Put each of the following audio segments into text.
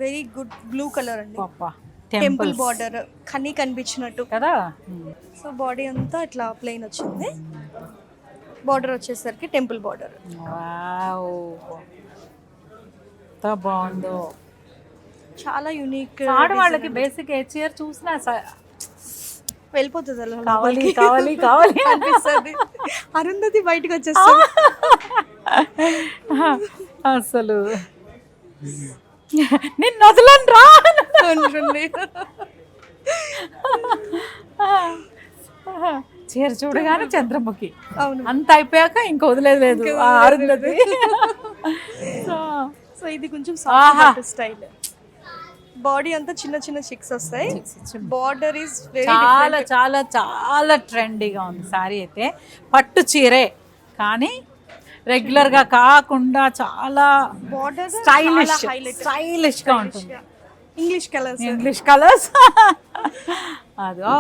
Very good blue colour అండి. పాపా temple border కన్నీ కనిపించినట్టు కదా. సో బాడీ అంతా ఇట్లా ప్లెయిన్ వచ్చింది. బార్డర్ వచ్చేసరికి టెంపుల్ బార్డర్. వావ్ ఎంత బాగుందో. చాలా యూనిక్. ఆడవాళ్ళకి బేసిక్ ఏ చీర చూసినా వెళ్ళిపోతుంది అలా కావాలి కావాలి కావాలి అనిపిస్తుంది. అరుంధతి బయటకు వచ్చేస్తుంది అసలు. నిన్ను వదలను రా. చీర చూడగానే చంద్రముఖి. అవును. అంత అయిపోయాక ఇంక వదిలేదు లేదు అరుంధతి. సో ఇది కొంచెం సాఫ్ట్ స్టైల్. బాడీ అంతా చిన్న చిన్న చిక్స్ వస్తాయి. బార్డర్ ఇస్ వెరీ చాలా చాలా చాలా ట్రెండీగా ఉంది సారీ అయితే. పట్టు చీరే కానీ రెగ్యులర్ గా కాకుండా చాలా బార్డర్ స్టైలిష్ గా ఉంటుంది. ఇంగ్లీష్ కలర్స్ అది. ఓ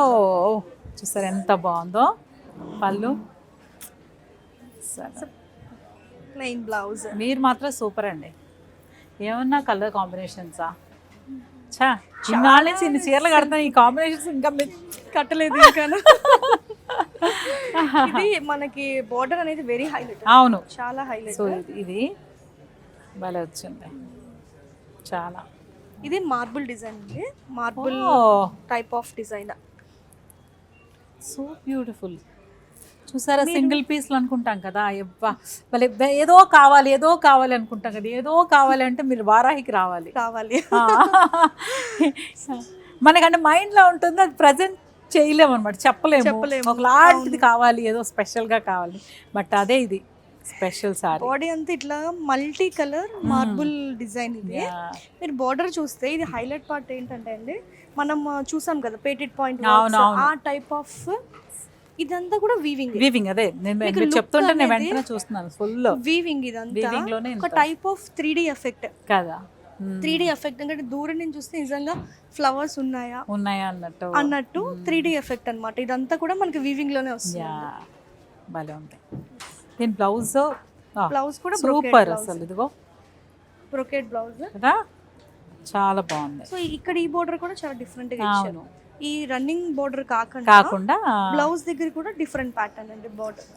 చూసారు ఎంత బాగుందో. పళ్ళు ప్లెయిన్ బ్లౌజ్. మీరు మాత్రం సూపర్ అండి. ఏమన్నా కలర్ కాంబినేషన్సా? చా ఇన్నాళ్ళ నుంచి ఇన్ని చీరలు కడతాను, ఈ కాంబినేషన్స్ ఇంకా కట్టలేదు ఇంకా. ఇది మనకి బార్డర్ అనేది వెరీ హైలైట్. అవును చాలా హైలైట్. సో ఇది భలే వచ్చింది చాలా. ఇది మార్బుల్ డిజైన్ అండి. Marble type of design. So beautiful. చూసారా సింగిల్ పీస్లు అనుకుంటాం కదా. భలే ఏదో కావాలి అనుకుంటాం కదా. ఏదో కావాలి అంటే మీరు వారాహికి రావాలి. మనకంటే మైండ్లో ఉంటుంది, అది ప్రజెంట్ చేయలేము అనమాట, చెప్పలేము. ఒకలాంటిది కావాలి, ఏదో స్పెషల్గా కావాలి. బట్ అదే ఇది స్పెషల్ సారీ. బాడీ అంతా ఇట్లా మల్టీ కలర్ మార్బుల్ డిజైన్. ఇది మీరు బార్డర్ చూస్తే ఇది హైలైట్ పార్ట్ ఏంటంటే అండి, మనం చూసాం కదా పేటెడ్ పాయింట్, ఆ టైప్ ఆఫ్ ఇదంతా కూడా వీవింగ్. అదే నేను చెప్తుంటే నేను వెంటనే చూస్తున్నాను. Full weaving. ఇదంతా ఒక టైప్ ఆఫ్ 3D ఎఫెక్ట్ కదా. 3D ఎఫెక్ట్ అంటే దూరం నుంచి చూస్తే నిజంగా ఫ్లవర్స్ ఉన్నాయా అన్నట్టు 3D ఎఫెక్ట్ అన్నమాట. ఇదంతా కూడా మనకి వీవింగ్ లోనే వస్తుంది. భలే ఉంది. దీని బ్లౌజ్ కూడా సూపర్ అసలు. ఇదిగో బ్రోకెట్ బ్లౌజ్ కదా, చాలా బాగుంది. సో ఇక్కడ ఈ బోర్డర్ కూడా చాలా డిఫరెంట్ గా ఇచ్చారు. ఈ రన్నింగ్ బోర్డర్ కాకుండా బ్లౌజ్ దగ్గర కూడా డిఫరెంట్ ప్యాటర్న్ అండి. బోర్డర్